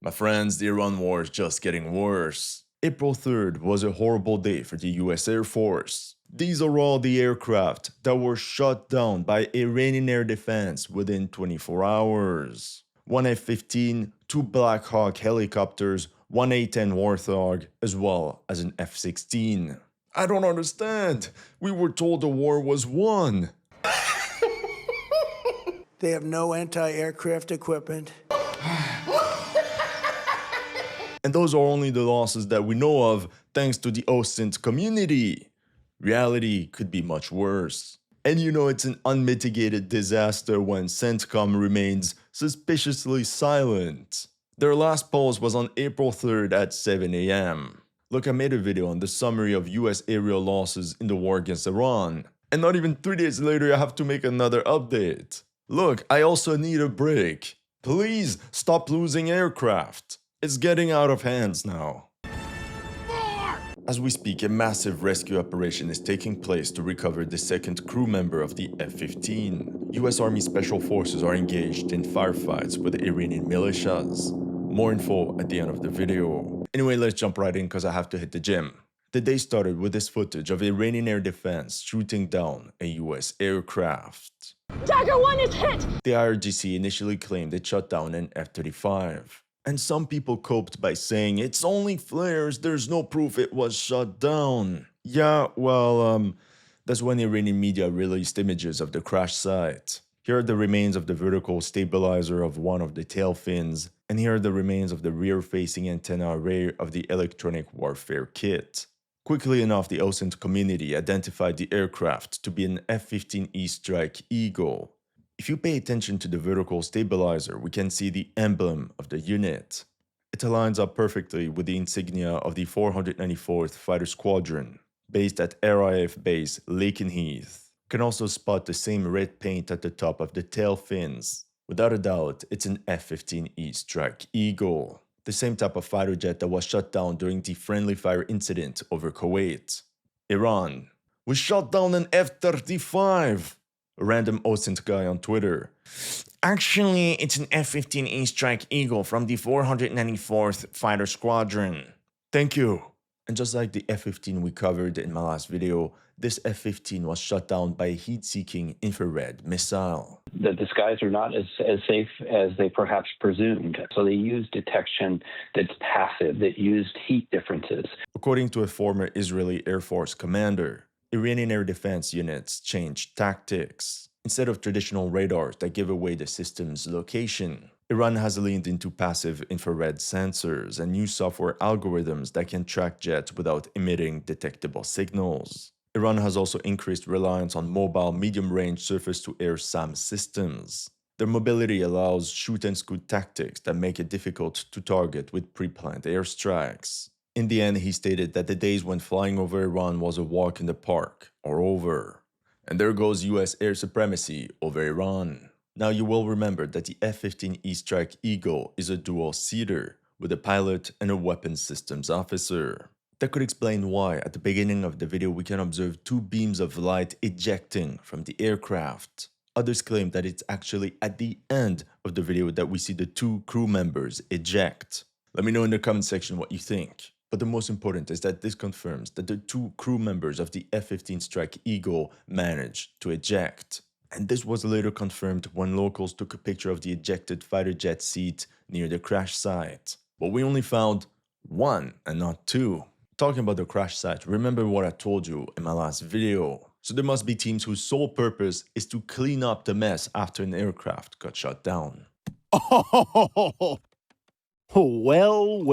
My friends, the Iran war is just getting worse. April 3rd was a horrible day for the US Air Force. These are all the aircraft that were shot down by Iranian Air Defense within 24 hours. One F-15, two Black Hawk helicopters, one A-10 Warthog, as well as an F-16. I don't understand. We were told the war was won. They have no anti-aircraft equipment. And those are only the losses that we know of thanks to the OSINT community. Reality could be much worse. And you know it's an unmitigated disaster when CENTCOM remains suspiciously silent. Their last post was on April 3rd at 7 AM. Look, I made a video on the summary of US aerial losses in the war against Iran. And not even 3 days later I have to make another update. Look, I also need a break. Please stop losing aircraft. It's getting out of hands now. As we speak, a massive rescue operation is taking place to recover the second crew member of the F-15. US Army Special Forces are engaged in firefights with the Iranian militias. More info at the end of the video. Anyway, let's jump right in because I have to hit the gym. The day started with this footage of Iranian Air Defense shooting down a US aircraft. Dagger 1 is hit! The IRGC initially claimed it shot down an F-35. And some people coped by saying, it's only flares, there's no proof it was shot down. Yeah, well, that's when Iranian media released images of the crash site. Here are the remains of the vertical stabilizer of one of the tail fins, and here are the remains of the rear-facing antenna array of the electronic warfare kit. Quickly enough, the OSINT community identified the aircraft to be an F-15E Strike Eagle. If you pay attention to the vertical stabilizer, we can see the emblem of the unit. It aligns up perfectly with the insignia of the 494th Fighter Squadron, based at RAF Base Lakenheath. You can also spot the same red paint at the top of the tail fins. Without a doubt, it's an F-15E Strike Eagle, the same type of fighter jet that was shot down during the friendly fire incident over Kuwait. Iran. We shot down an F-35! A random OSINT guy on Twitter. Actually, it's an F-15E Strike Eagle from the 494th Fighter Squadron. Thank you. And just like the F-15 we covered in my last video, this F-15 was shot down by a heat-seeking infrared missile. The skies are not as safe as they perhaps presumed. So they used detection that's passive, that used heat differences. According to a former Israeli Air Force commander, Iranian Air Defense units changed tactics. Instead of traditional radars that give away the system's location, Iran has leaned into passive infrared sensors and new software algorithms that can track jets without emitting detectable signals. Iran has also increased reliance on mobile medium-range surface-to-air SAM systems. Their mobility allows shoot-and-scoot tactics that make it difficult to target with pre-planned airstrikes. In the end, he stated that the days when flying over Iran was a walk in the park are over. And there goes US air supremacy over Iran. Now you will remember that the F-15E Strike Eagle is a dual-seater with a pilot and a weapons systems officer. That could explain why at the beginning of the video we can observe two beams of light ejecting from the aircraft. Others claim that it's actually at the end of the video that we see the two crew members eject. Let me know in the comment section what you think. But the most important is that this confirms that the two crew members of the F-15 Strike Eagle managed to eject. And this was later confirmed when locals took a picture of the ejected fighter jet seat near the crash site. But we only found one and not two. Talking about the crash site, remember what I told you in my last video. So there must be teams whose sole purpose is to clean up the mess after an aircraft got shot down. Well.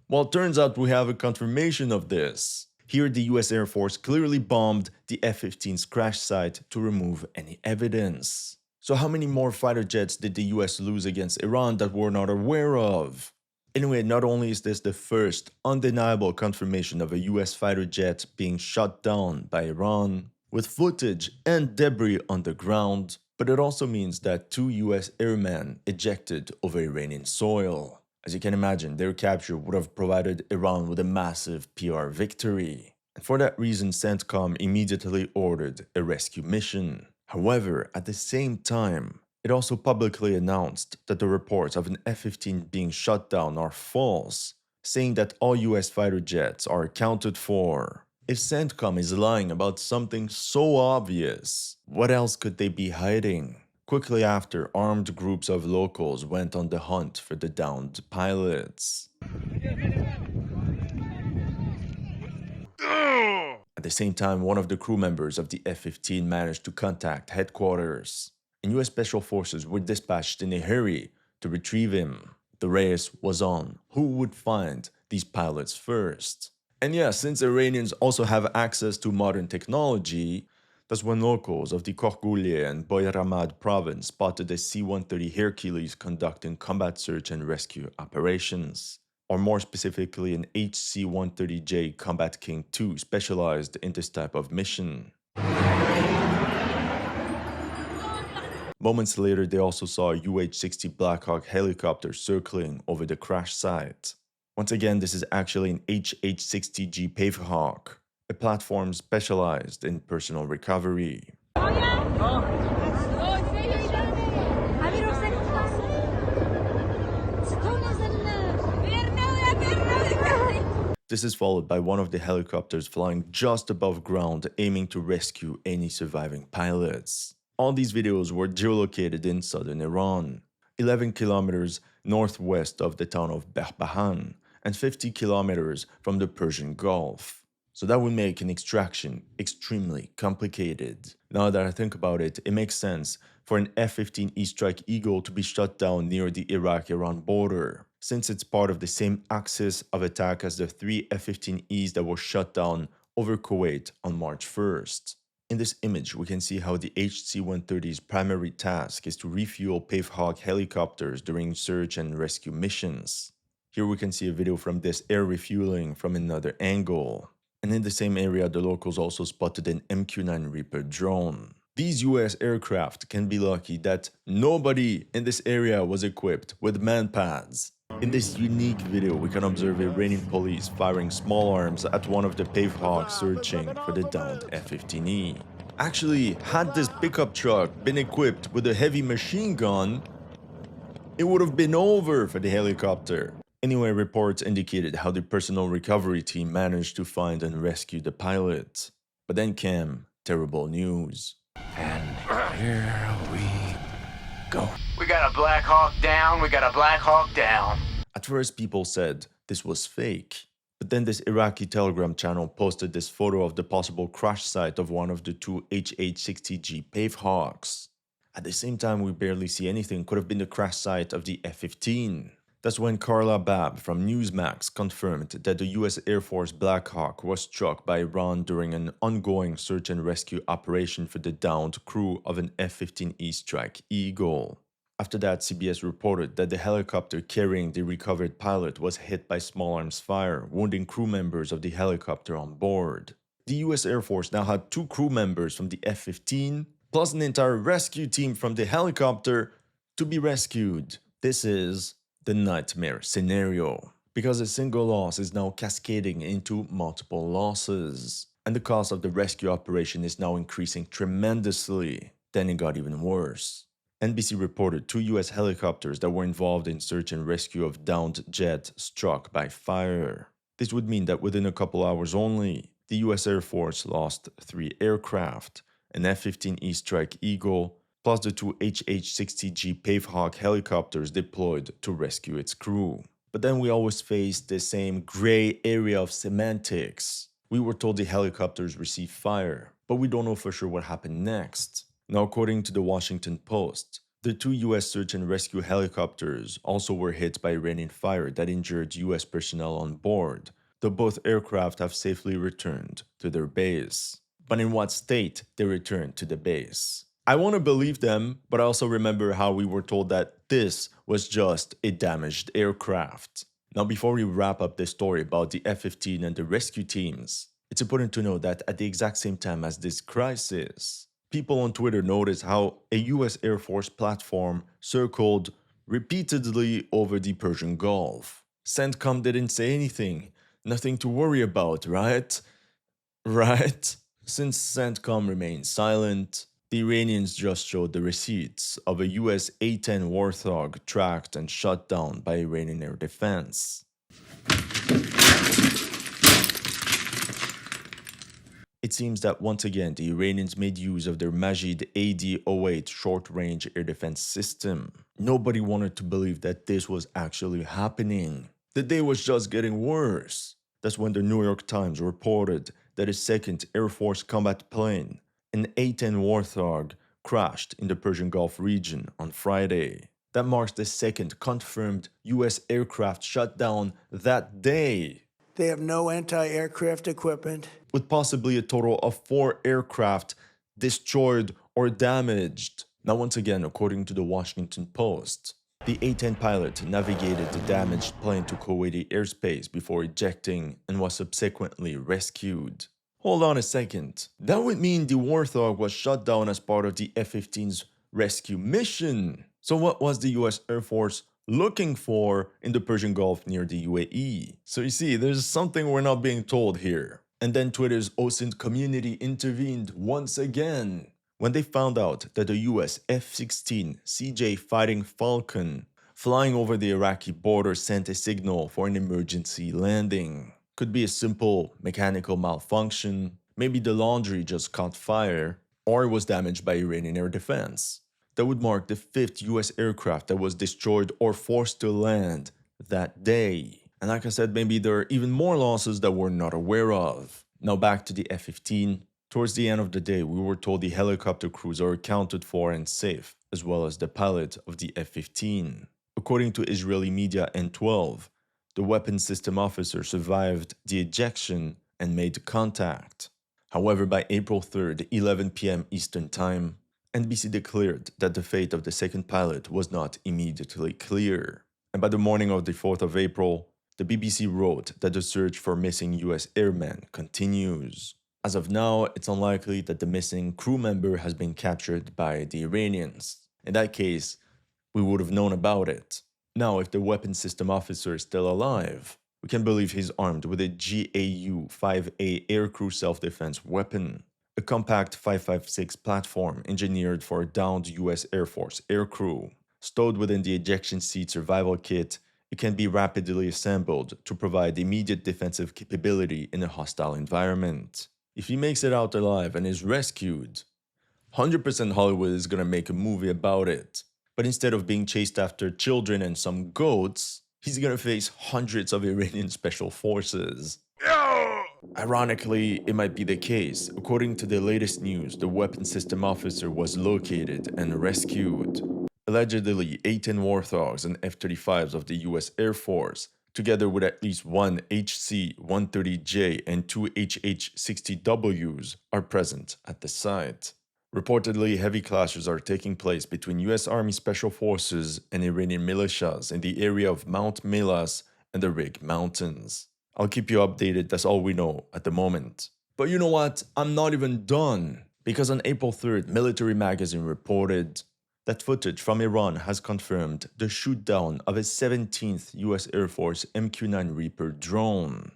Well, it turns out we have a confirmation of this. Here, the US Air Force clearly bombed the F-15's crash site to remove any evidence. So how many more fighter jets did the US lose against Iran that we're not aware of? Anyway, not only is this the first undeniable confirmation of a US fighter jet being shot down by Iran, with footage and debris on the ground, but it also means that two US airmen ejected over Iranian soil. As you can imagine, their capture would have provided Iran with a massive PR victory. And for that reason, CENTCOM immediately ordered a rescue mission. However, at the same time, It also publicly announced that the reports of an F-15 being shot down are false, saying that all US fighter jets are accounted for. If CENTCOM is lying about something so obvious, what else could they be hiding? Quickly after, armed groups of locals went on the hunt for the downed pilots. At the same time, one of the crew members of the F-15 managed to contact headquarters, and US Special Forces were dispatched in a hurry to retrieve him. The race was on who would find these pilots first. And yeah, since Iranians also have access to modern technology, that's when locals of the Korgulye and Boyramad province spotted a C-130 Hercules conducting combat search and rescue operations, or more specifically an HC-130J Combat King II specialized in this type of mission. Moments later, they also saw a UH-60 Black Hawk helicopter circling over the crash site. Once again, this is actually an HH-60G Pavehawk, a platform specialized in personal recovery. This is followed by one of the helicopters flying just above ground, aiming to rescue any surviving pilots. All these videos were geolocated in southern Iran, 11 kilometers northwest of the town of Behbahan, and 50 kilometers from the Persian Gulf. So that would make an extraction extremely complicated. Now that I think about it, it makes sense for an F-15E Strike Eagle to be shot down near the Iraq-Iran border, since it's part of the same axis of attack as the 3 F-15Es that were shot down over Kuwait on March 1st. In this image, we can see how the HC-130's primary task is to refuel Pavehawk helicopters during search and rescue missions. Here we can see a video from this air refueling from another angle. And in the same area, the locals also spotted an MQ-9 Reaper drone. These US aircraft can be lucky that nobody in this area was equipped with man-pads. In this unique video, we can observe Iranian police firing small arms at one of the Pavehawks searching for the downed F-15E. Actually, had this pickup truck been equipped with a heavy machine gun, it would have been over for the helicopter. Anyway, reports indicated how the personal recovery team managed to find and rescue the pilot. But then came terrible news. And here we go. We got a Black Hawk down, we got a Black Hawk down. At first, people said this was fake. But then this Iraqi Telegram channel posted this photo of the possible crash site of one of the two HH-60G Pavehawks. At the same time, we barely see anything could have been the crash site of the F-15. That's when Carla Babb from Newsmax confirmed that the US Air Force Black Hawk was struck by Iran during an ongoing search and rescue operation for the downed crew of an F-15E Strike Eagle. After that, CBS reported that the helicopter carrying the recovered pilot was hit by small arms fire, wounding crew members of the helicopter on board. The US Air Force now had 2 crew members from the F-15, plus an entire rescue team from the helicopter to be rescued. This is the nightmare scenario, because a single loss is now cascading into multiple losses, and the cost of the rescue operation is now increasing tremendously. Then it got even worse. NBC reported 2 US helicopters that were involved in search and rescue of downed jet struck by fire. This would mean that within a couple hours only, the US Air Force lost 3 aircraft, an F-15E Strike Eagle, plus the 2 HH-60G Pavehawk helicopters deployed to rescue its crew. But then we always face the same gray area of semantics. We were told the helicopters received fire, but we don't know for sure what happened next. Now, according to the Washington Post, the 2 US search and rescue helicopters also were hit by Iranian fire that injured US personnel on board, though both aircraft have safely returned to their base. But in what state they returned to the base? I want to believe them, but I also remember how we were told that this was just a damaged aircraft. Now, before we wrap up this story about the F-15 and the rescue teams, it's important to know that at the exact same time as this crisis, people on Twitter noticed how a US Air Force platform circled repeatedly over the Persian Gulf. CENTCOM didn't say anything. Nothing to worry about, right? Right? Since CENTCOM remained silent, The Iranians just showed the receipts of a US A-10 Warthog tracked and shot down by Iranian Air Defense. It seems that once again the Iranians made use of their Majid AD-08 short-range air defense system. Nobody wanted to believe that this was actually happening. The day was just getting worse. That's when the New York Times reported that a second Air Force combat plane, an A-10 Warthog, crashed in the Persian Gulf region on Friday. That marks the second confirmed US aircraft shot down that day. They have no anti-aircraft equipment. With possibly a total of 4 aircraft destroyed or damaged. Now once again, according to the Washington Post, the A-10 pilot navigated the damaged plane to Kuwaiti airspace before ejecting and was subsequently rescued. Hold on a second. That would mean the Warthog was shot down as part of the F-15's rescue mission. So what was the US Air Force looking for in the Persian Gulf near the UAE? So you see, there's something we're not being told here. And then Twitter's OSINT community intervened once again when they found out that the US F-16 CJ Fighting Falcon flying over the Iraqi border sent a signal for an emergency landing. Could be a simple mechanical malfunction, maybe the laundry just caught fire, or it was damaged by Iranian Air Defense. That would mark the 5th US aircraft that was destroyed or forced to land that day. And like I said, maybe there are even more losses that we're not aware of. Now back to the F-15. Towards the end of the day, we were told the helicopter crews are accounted for and safe, as well as the pilot of the F-15. According to Israeli media N12, the weapons system officer survived the ejection and made contact. However, by April 3rd, 11 p.m. Eastern Time, NBC declared that the fate of the second pilot was not immediately clear. And by the morning of the 4th of April, the BBC wrote that the search for missing US airmen continues. As of now, it's unlikely that the missing crew member has been captured by the Iranians. In that case, we would have known about it. Now, if the weapons system officer is still alive, we can believe he's armed with a GAU-5A aircrew self-defense weapon, a compact 5.56 platform engineered for a downed US Air Force aircrew. Stowed within the ejection seat survival kit, it can be rapidly assembled to provide immediate defensive capability in a hostile environment. If he makes it out alive and is rescued, 100% Hollywood is gonna make a movie about it. But instead of being chased after children and some goats, he's gonna face hundreds of Iranian special forces. Ironically, it might be the case. According to the latest news, the weapons system officer was located and rescued. Allegedly, A-10 Warthogs and F-35s of the US Air Force, together with at least one HC-130J and two HH-60Ws, are present at the site. Reportedly, heavy clashes are taking place between US Army Special Forces and Iranian militias in the area of Mount Melas and the Rig Mountains. I'll keep you updated, that's all we know at the moment. But you know what? I'm not even done. Because on April 3rd, Military Magazine reported that footage from Iran has confirmed the shootdown of a 17th US Air Force MQ-9 Reaper drone.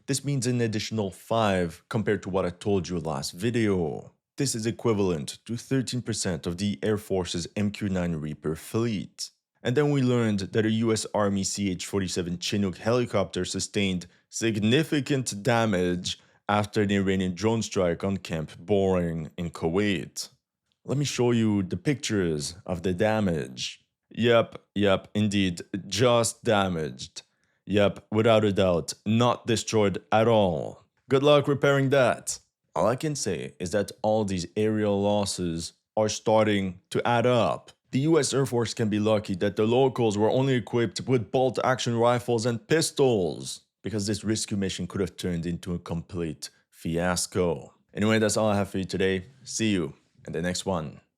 This means an additional 5 compared to what I told you last video. This is equivalent to 13% of the Air Force's MQ-9 Reaper fleet. And then we learned that a US Army CH-47 Chinook helicopter sustained significant damage after an Iranian drone strike on Camp Boring in Kuwait. Let me show you the pictures of the damage. Yep, indeed, just damaged. Yep, without a doubt, not destroyed at all. Good luck repairing that. All I can say is that all these aerial losses are starting to add up. The US Air Force can be lucky that the locals were only equipped with bolt-action rifles and pistols, because this rescue mission could have turned into a complete fiasco. Anyway, that's all I have for you today. See you in the next one.